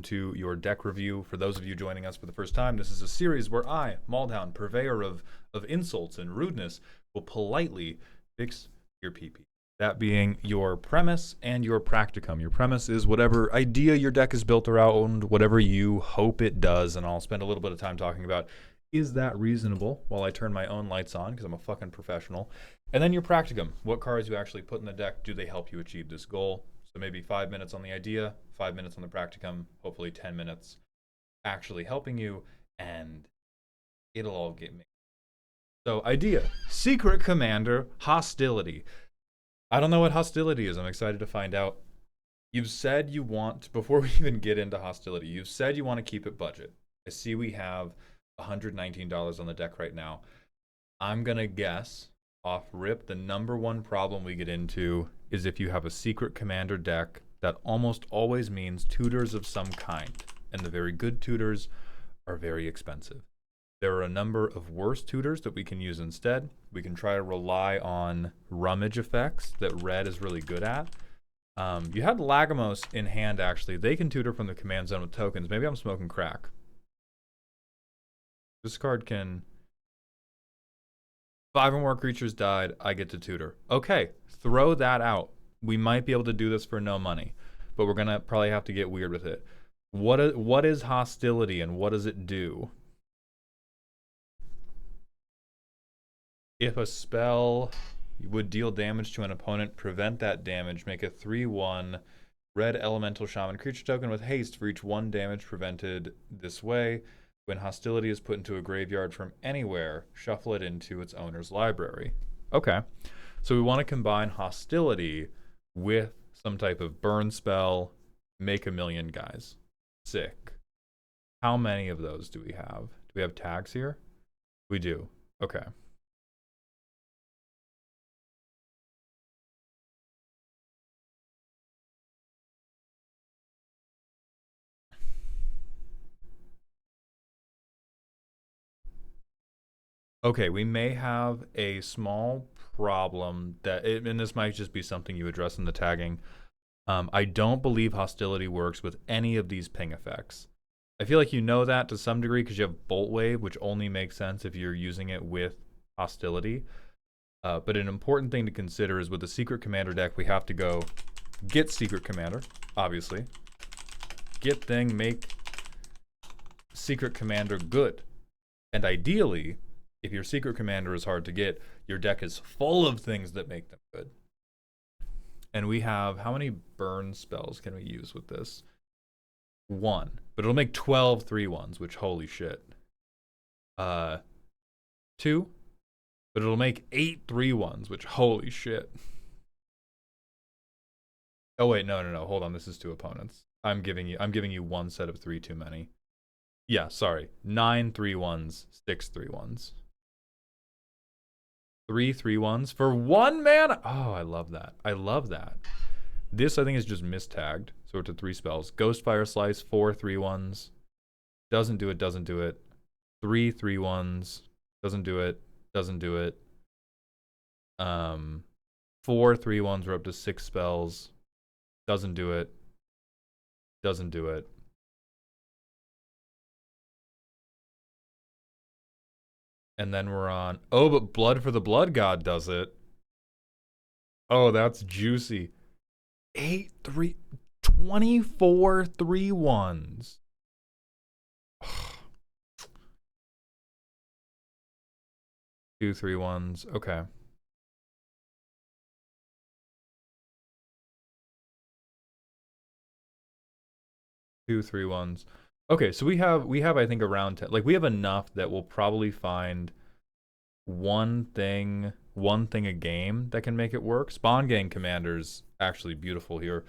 To your deck review. For those of you joining us for the first time, this is a series where I, Maldhound, purveyor of insults and rudeness, will politely fix your PP. That being your premise and your practicum. Your premise is whatever idea your deck is built around, whatever you hope it does, and I'll spend a little bit of time talking about, is that reasonable, while I turn my own lights on, because I'm a fucking professional. And then your practicum. What cards you actually put in the deck, do they help you achieve this goal? So maybe 5 minutes on the idea, 5 minutes on the practicum, hopefully 10 minutes actually helping you, and it'll all get made. So idea, secret commander, hostility. I don't know what hostility is. I'm excited to find out. You've said you want, before we even get into hostility, you've said you want to keep it budget. I see we have $119 on the deck right now. I'm going to guess, off rip, the number one problem we get into is if you have a secret commander deck, that almost always means tutors of some kind, and the very good tutors are very expensive. There are a number of worse tutors that we can use instead. We can try to rely on rummage effects that red is really good at. You had Lagomos in hand, actually. They can tutor from the command zone with tokens. Maybe I'm smoking crack. This card can... 5 or more creatures died, I get to tutor. Okay, throw that out. We might be able to do this for no money, but we're going to probably have to get weird with it. What is hostility and what does it do? If a spell would deal damage to an opponent, prevent that damage, make a 3/1 red elemental shaman creature token with haste for each 1 damage prevented this way. When hostility is put into a graveyard from anywhere, shuffle it into its owner's library. Okay, so we want to combine hostility with some type of burn spell, make a million guys. Sick. How many of those do we have? Do we have tags here? We do. Okay. Okay, we may have a small problem that, and this might just be something you address in the tagging. I don't believe hostility works with any of these ping effects. I feel like you know that to some degree because you have Bolt Wave, which only makes sense if you're using it with hostility. But an important thing to consider is with the Secret Commander deck, we have to go get Secret Commander, obviously. Get thing, make Secret Commander good. And ideally, if your Secret Commander is hard to get, your deck is full of things that make them good. And we have, how many burn spells can we use with this? 1. But it'll make 12 3/1s, which holy shit. 2. But it'll make 8 3/1s, which holy shit. Oh wait, no, hold on, this is 2 opponents. I'm giving you 1 set of 3 too many. Yeah, sorry. 9 3/1s, 6 3/1s. 3 3/1s for 1 mana. Oh, I love that. I love that. This, I think, is just mistagged. So we're to 3 spells. Ghostfire Slice, 4 3/1s. Doesn't do it, doesn't do it. 3 3/1s. Doesn't do it, doesn't do it. 4 3/1s, we're up to 6 spells. Doesn't do it. Doesn't do it. And then we're on... Oh, but Blood for the Blood God does it. Oh, that's juicy. 24 3/1s. 2 3/1s. Okay. Two 3/1s. Okay, so we have I think around 10. Like we have enough that we'll probably find one thing a game that can make it work. Spawn Gang Commander's actually beautiful here.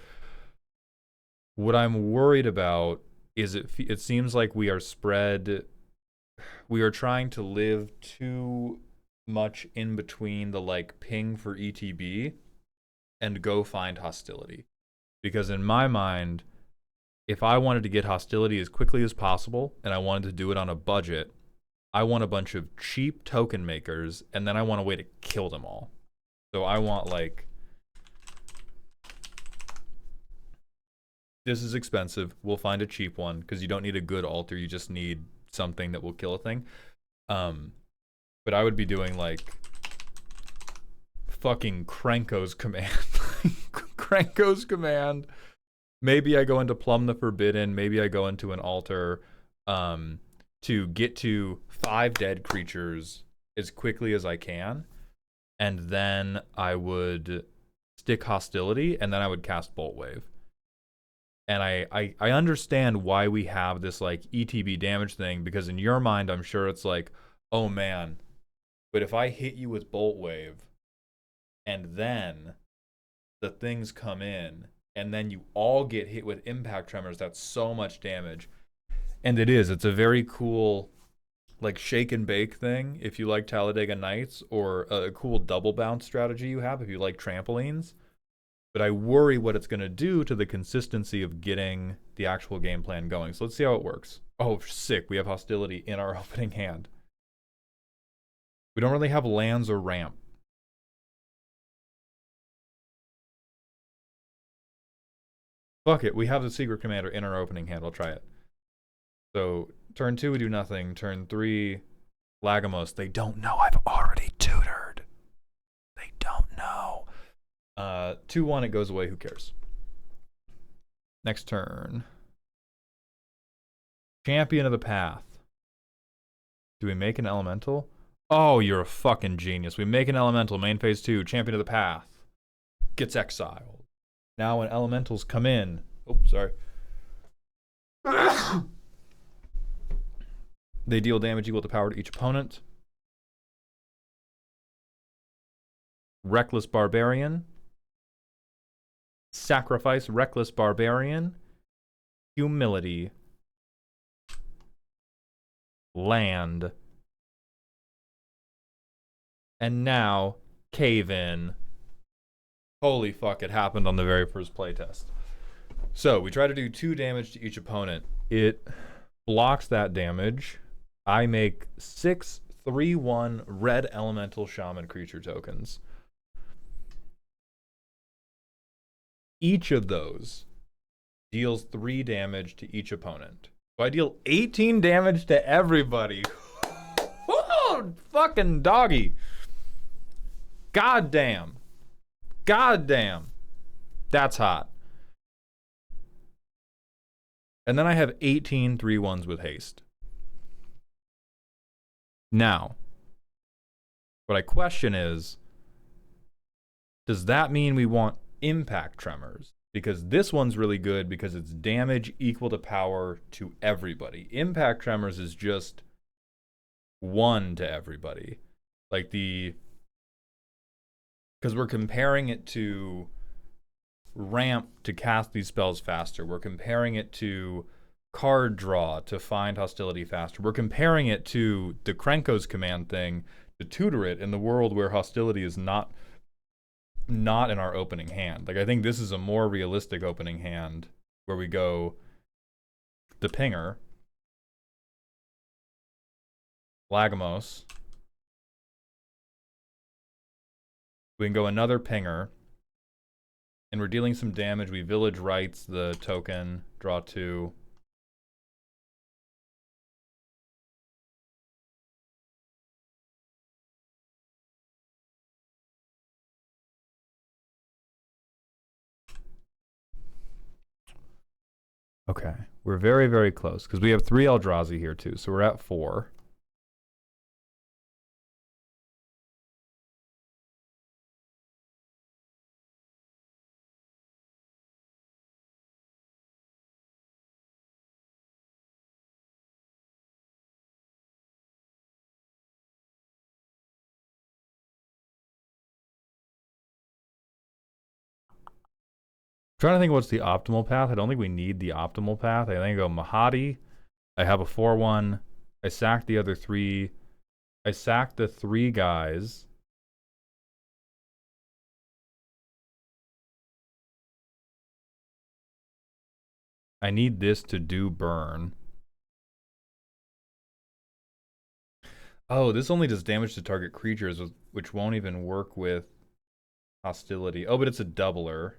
What I'm worried about is it seems like we are trying to live too much in between the like ping for ETB and go find hostility. Because in my mind, if I wanted to get hostility as quickly as possible and I wanted to do it on a budget, I want a bunch of cheap token makers and then I want a way to kill them all. So I want like This is expensive. We'll find a cheap one because you don't need a good altar. You just need something that will kill a thing. But I would be doing like fucking Krenko's command. Krenko's command. Maybe I go into Plumb the Forbidden. Maybe I go into an altar to get to 5 dead creatures as quickly as I can. And then I would stick Hostility, and then I would cast Bolt Wave. And I understand why we have this like ETB damage thing, because in your mind, I'm sure it's like, oh man, but if I hit you with Bolt Wave, and then the things come in, and then you all get hit with Impact Tremors, that's so much damage. And it is. It's a very cool, like, shake and bake thing if you like Talladega Nights, or a cool double bounce strategy you have if you like trampolines. But I worry what it's going to do to the consistency of getting the actual game plan going. So let's see how it works. Oh, sick. We have Hostility in our opening hand. We don't really have lands or ramp. Fuck it. We have the Secret Commander in our opening hand. I'll try it. So turn 2, we do nothing. Turn 3, Lagamos. They don't know I've already tutored. They don't know. 2-1, it goes away. Who cares? Next turn. Champion of the Path. Do we make an elemental? Oh, you're a fucking genius. We make an elemental. Main phase 2. Champion of the Path. Gets exiled. Now when elementals come in. Oh, sorry. They deal damage equal to power to each opponent. Reckless Barbarian. Sacrifice Reckless Barbarian. Humility. Land. And now, Cave In. Holy fuck, it happened on the very first playtest. So, we try to do 2 damage to each opponent. It blocks that damage. I make 6 3/1 red elemental shaman creature tokens. Each of those deals 3 damage to each opponent. So I deal 18 damage to everybody. Oh, fucking doggy. God damn. God damn. That's hot. And then I have 18 3/1s with haste. Now, what I question is, does that mean we want Impact Tremors? Because this one's really good because it's damage equal to power to everybody. Impact Tremors is just 1 to everybody. Like because we're comparing it to ramp to cast these spells faster. We're comparing it to card draw to find Hostility faster. We're comparing it to the Krenko's command thing to tutor it in the world where Hostility is not in our opening hand. Like, I think this is a more realistic opening hand where we go the Pinger, Lagamos. We can go another Pinger, and we're dealing some damage. We Village Rights the token, draw 2. Okay, we're very, very close because we have 3 Eldrazi here too, so we're at 4. Trying to think what's the optimal path. I don't think we need the optimal path. I think I go Mahadi. I have a 4/1. I sack the other 3. I sack the 3 guys. I need this to do burn. Oh, this only does damage to target creatures, which won't even work with Hostility. Oh, but it's a doubler.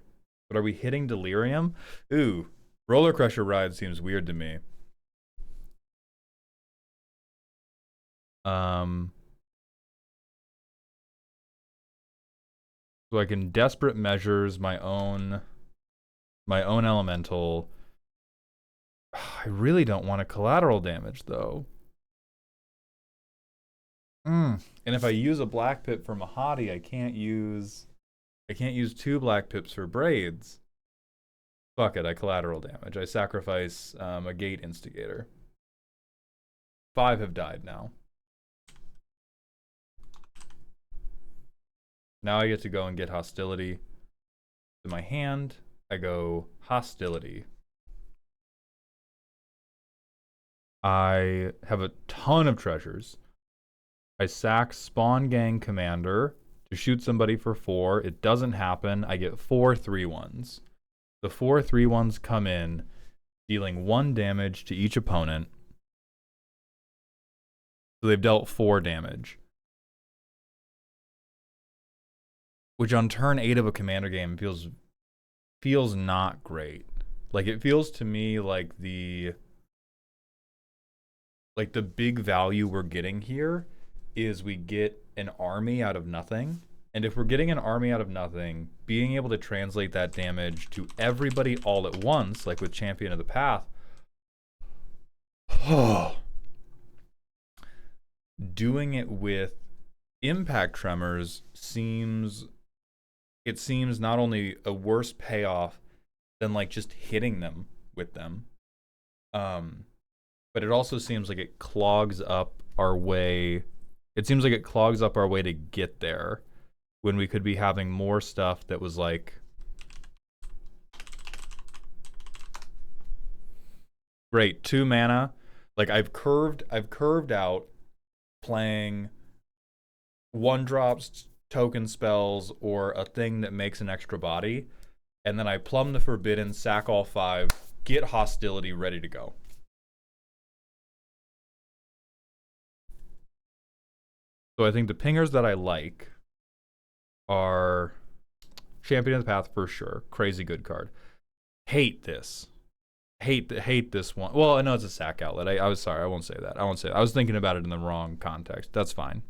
But are we hitting Delirium? Ooh, Roller Crusher Ride seems weird to me. So I can desperate measures my own elemental. I really don't want a collateral damage though. And if I use a black pip for Mahadi, I can't use 2 black pips for braids. Fuck it, I collateral damage. I sacrifice a gate instigator. 5 have died now. Now I get to go and get Hostility. To my hand, I go Hostility. I have a ton of treasures. I sack Spawn Gang Commander to shoot somebody for 4. It doesn't happen. I get 4 3/1s. The 4 3/1s come in, dealing 1 damage to each opponent. So they've dealt 4 damage. Which on turn 8 of a commander game feels not great. Like, it feels to me like the big value we're getting here is we get an army out of nothing. And if we're getting an army out of nothing, being able to translate that damage to everybody all at once, like with Champion of the Path, doing it with Impact Tremors seems not only a worse payoff than like just hitting them with them, but it also seems like it clogs up our way. It seems like it clogs up our way to get there when we could be having more stuff that was like, great, 2 mana. Like I've curved out playing 1-drops, token spells, or a thing that makes an extra body, and then I plumb the Forbidden, sack all 5, get Hostility ready to go. So I think the pingers that I like are Champion of the Path for sure. Crazy good card. Hate this. Hate this one. Well, I know it's a sack outlet. I was sorry. I won't say that. I was thinking about it in the wrong context. That's fine.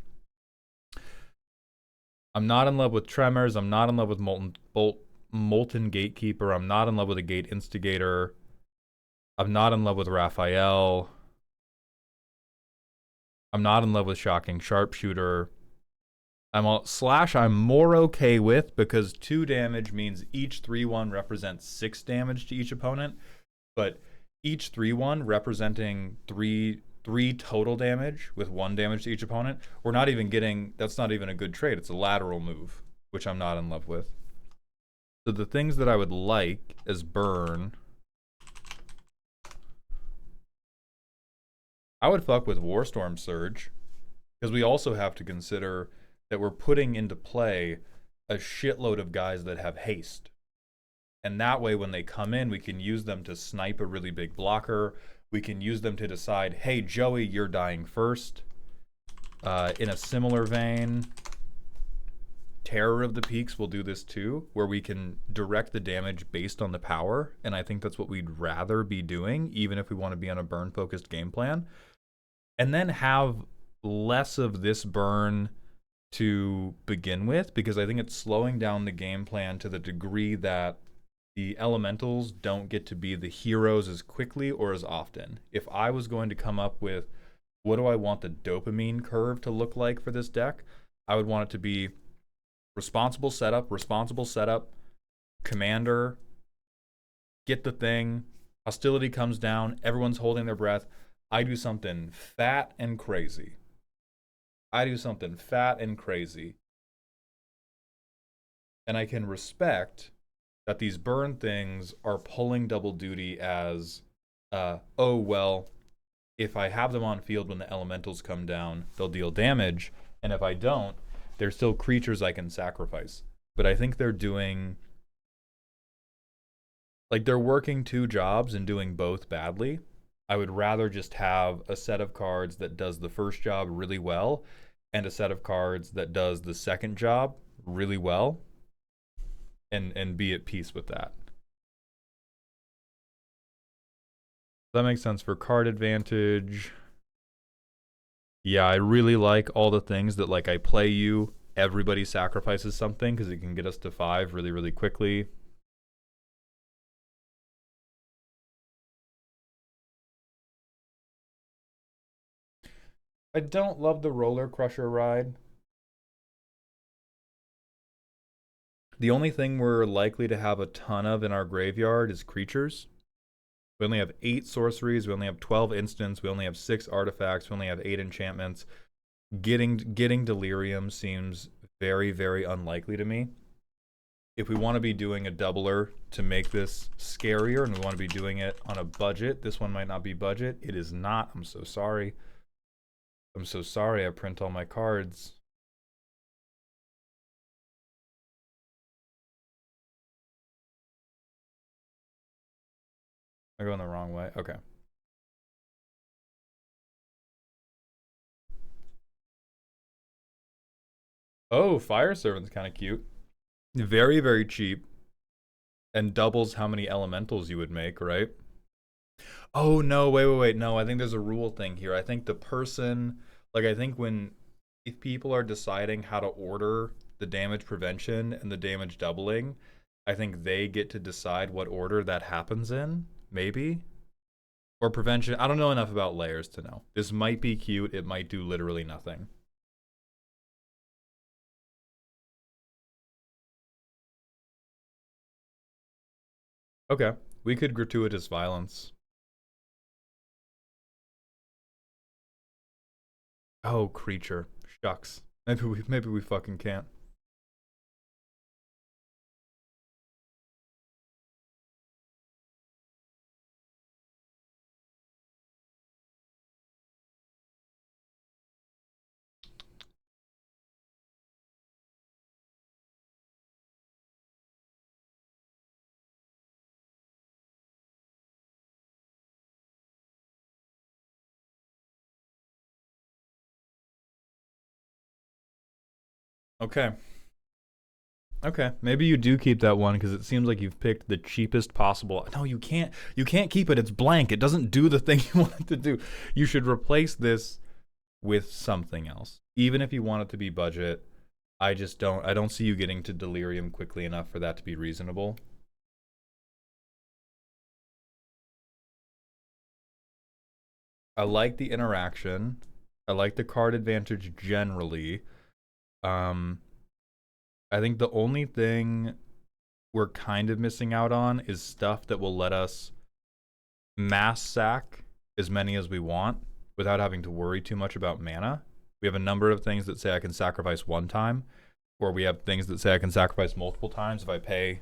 I'm not in love with Tremors. I'm not in love with Molten Gatekeeper. I'm not in love with a Gate Instigator. I'm not in love with Raphael. I'm not in love with Shocking Sharpshooter. I'm more okay with, because 2 damage means each 3/1 represents 6 damage to each opponent, but each 3/1 representing 3 total damage with 1 damage to each opponent. We're not even getting, that's not even a good trade. It's a lateral move, which I'm not in love with. So the things that I would like as burn, I would fuck with Warstorm Surge, because we also have to consider that we're putting into play a shitload of guys that have haste. And that way, when they come in, we can use them to snipe a really big blocker. We can use them to decide, hey, Joey, you're dying first. In a similar vein, Terror of the Peaks will do this too, where we can direct the damage based on the power. And I think that's what we'd rather be doing, even if we want to be on a burn-focused game plan. And then have less of this burn to begin with, because I think it's slowing down the game plan to the degree that the elementals don't get to be the heroes as quickly or as often. If I was going to come up with what do I want the dopamine curve to look like for this deck, I would want it to be responsible setup, commander, get the thing, Hostility comes down, everyone's holding their breath. I do something fat and crazy. And I can respect that these burn things are pulling double duty as, oh, well, if I have them on field when the elementals come down, they'll deal damage. And if I don't, they're still creatures I can sacrifice. But I think they're doing, like, they're working 2 jobs and doing both badly. I would rather just have a set of cards that does the first job really well and a set of cards that does the second job really well, and be at peace with that. That makes sense for card advantage. Yeah, I really like all the things that, like, I play you, everybody sacrifices something because it can get us to 5 really, really quickly. I don't love the roller crusher ride. The only thing we're likely to have a ton of in our graveyard is creatures. We only have 8 sorceries, we only have 12 instants, we only have 6 artifacts, we only have 8 enchantments. Getting delirium seems very, very unlikely to me. If we want to be doing a doubler to make this scarier and we want to be doing it on a budget, this one might not be budget. It is not. I'm so sorry. I'm so sorry. I print all my cards. I'm going the wrong way. Okay. Oh, Fire Servant's kind of cute. Very, very cheap. And doubles how many elementals you would make, right? Oh, no, wait. No, I think there's a rule thing here. I think the person, like, I think if people are deciding how to order the damage prevention and the damage doubling, I think they get to decide what order that happens in, maybe? Or prevention. I don't know enough about layers to know. This might be cute. It might do literally nothing. Okay. We could gratuitous violence. Oh, creature. Shucks. Maybe we fucking can't. Okay. Okay. Maybe you do keep that one because it seems like you've picked the cheapest possible. No, you can't. You can't keep it. It's blank. It doesn't do the thing you want it to do. You should replace this with something else. Even if you want it to be budget, I don't see you getting to delirium quickly enough for that to be reasonable. I like the interaction. I like the card advantage generally. Um I think the only thing we're kind of missing out on is stuff that will let us mass sack as many as we want without having to worry too much about mana. We have a number of things that say I can sacrifice one time, or we have things that say I can sacrifice multiple times if I pay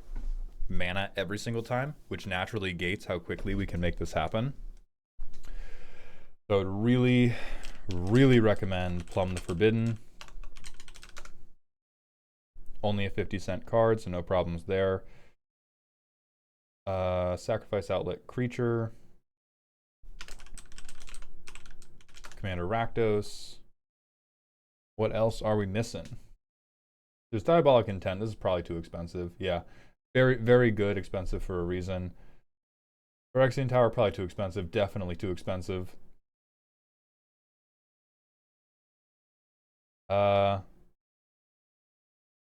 mana every single time, which naturally gates how quickly we can make this happen. So I would really, really recommend Plumb the Forbidden. Only a 50-cent card, so no problems there. Sacrifice outlet creature. Commander Rakdos. What else are we missing? There's Diabolic Intent. This is probably too expensive. Yeah. Very, very good. Expensive for a reason. Phyrexian Tower, probably too expensive. Definitely too expensive.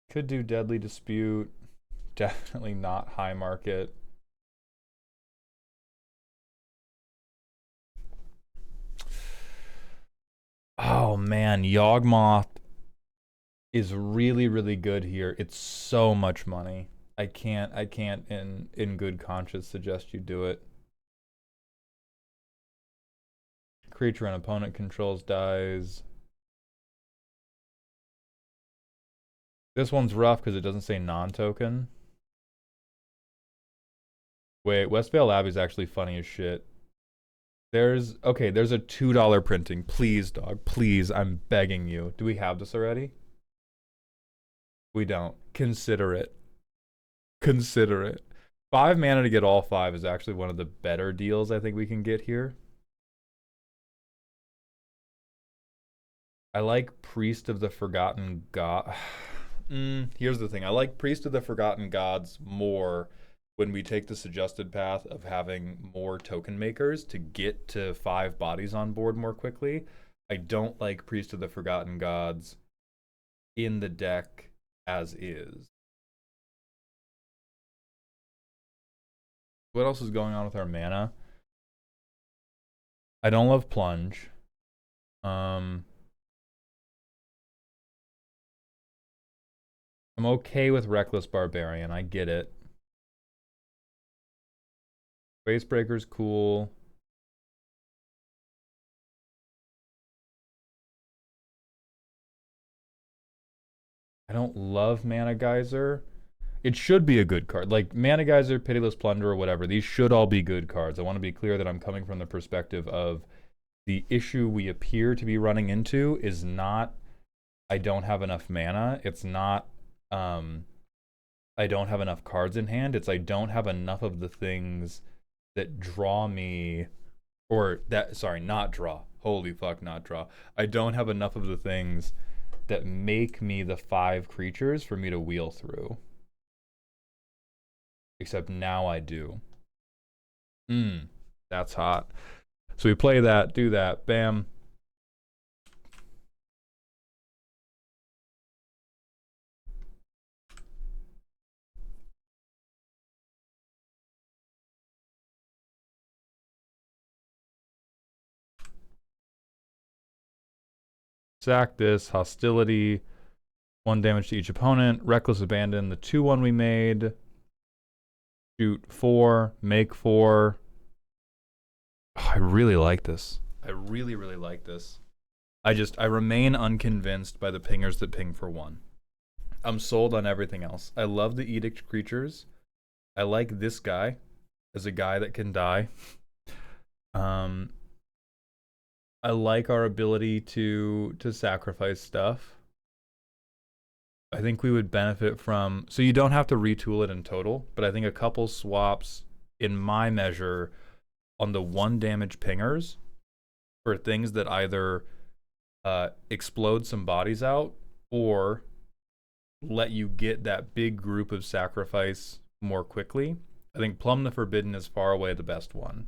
Could do Deadly Dispute. Definitely not high market. Oh man, Yawgmoth is really, really good here. It's so much money. I can't in good conscience suggest you do it. Creature an opponent controls dies. This one's rough because it doesn't say non-token. Wait, Westvale Abbey is actually funny as shit. There's a $2 printing. Please, dog. Please, I'm begging you. Do we have this already? We don't. Consider it. Consider it. 5 mana to get all 5 is actually one of the better deals I think we can get here. I like Priest of the Forgotten God. Here's the thing. I like Priest of the Forgotten Gods more when we take the suggested path of having more token makers to get to 5 bodies on board more quickly, I don't like Priest of the Forgotten Gods in the deck as is. What else is going on with our mana? I don't love Plunge. I'm okay with Reckless Barbarian. I get it. Spacebreaker's cool. I don't love Mana Geyser. It should be a good card. Like Mana Geyser, Pitiless Plunder, or whatever. These should all be good cards. I want to be clear that I'm coming from the perspective of the issue we appear to be running into is not I don't have enough mana. It's not I don't have enough cards in hand. It's I don't have enough of the things that draw me, or that, sorry, not draw. Holy fuck, not draw. I don't have enough of the things that make me the 5 creatures for me to wheel through. Except now I do. That's hot. So we play that, do that, bam. Sack this, hostility, 1 damage to each opponent, reckless abandon, the 2/1 we made, shoot 4, make 4. Oh, I really like this. I really, really like this. I remain unconvinced by the pingers that ping for 1. I'm sold on everything else. I love the Edict creatures. I like this guy as a guy that can die. I like our ability to sacrifice stuff. I think we would benefit from, so you don't have to retool it in total, but I think a couple swaps in my measure on the 1 damage pingers for things that either explode some bodies out or let you get that big group of sacrifice more quickly. I think Plumb the Forbidden is far away the best one.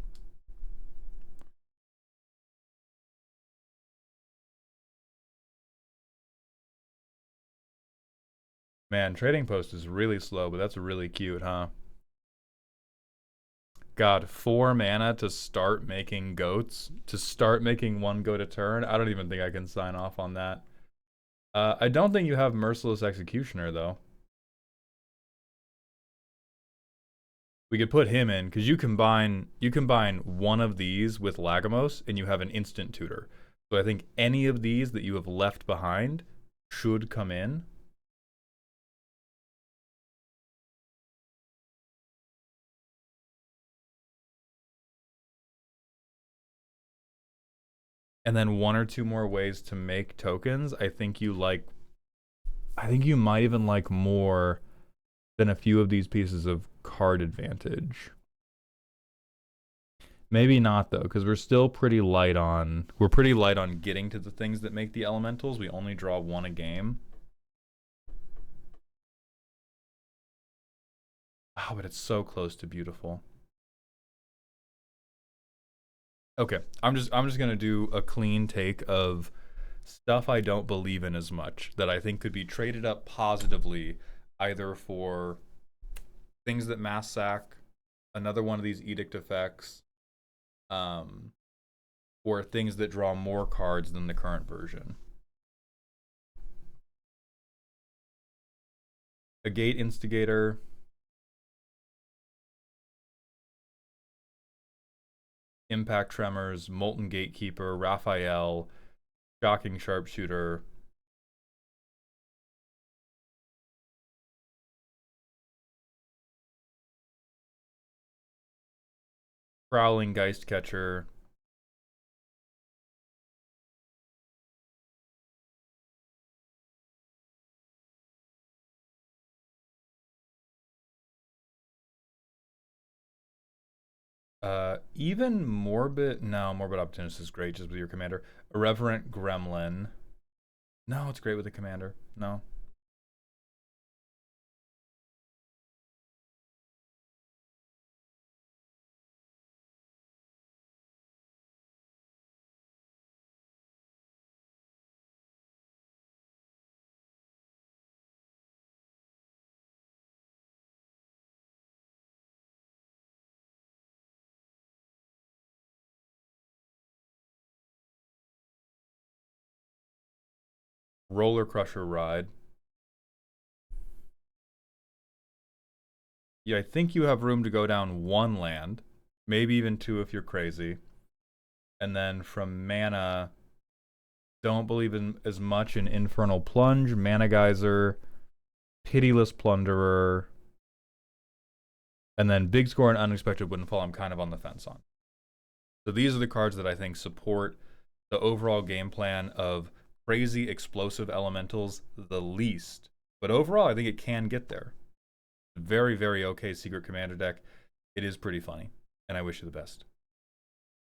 Man, Trading Post is really slow, but that's really cute, huh? God, 4 mana to start making goats, to start making 1 goat a turn. I don't even think I can sign off on that. I don't think you have Merciless Executioner, though. We could put him in, because you combine 1 of these with Lagomos, and you have an instant tutor. So I think any of these that you have left behind should come in. And then 1 or 2 more ways to make tokens. I think you might even like more than a few of these pieces of card advantage. Maybe not though, because we're still pretty light on getting to the things that make the elementals. We only draw 1 a game. Oh, but it's so close to beautiful. Okay, I'm just gonna do a clean take of stuff I don't believe in as much that I think could be traded up positively, either for things that mass sack, another one of these edict effects, or things that draw more cards than the current version. A Gate Instigator. Impact Tremors, Molten Gatekeeper, Raphael, Shocking Sharpshooter. Prowling Geistcatcher. Even Morbid Opportunist is great just with your commander. Irreverent Gremlin. No, it's great with the commander. No. Roller Crusher Ride. Yeah, I think you have room to go down 1 land, maybe even 2 if you're crazy. And then from mana, don't believe in as much in Infernal Plunge, Mana Geyser, Pitiless Plunderer, and then Big Score and Unexpected Windfall I'm kind of on the fence on. So these are the cards that I think support the overall game plan of crazy explosive elementals the least. But overall, I think it can get there. Very, very okay Secret Commander deck. It is pretty funny, and I wish you the best.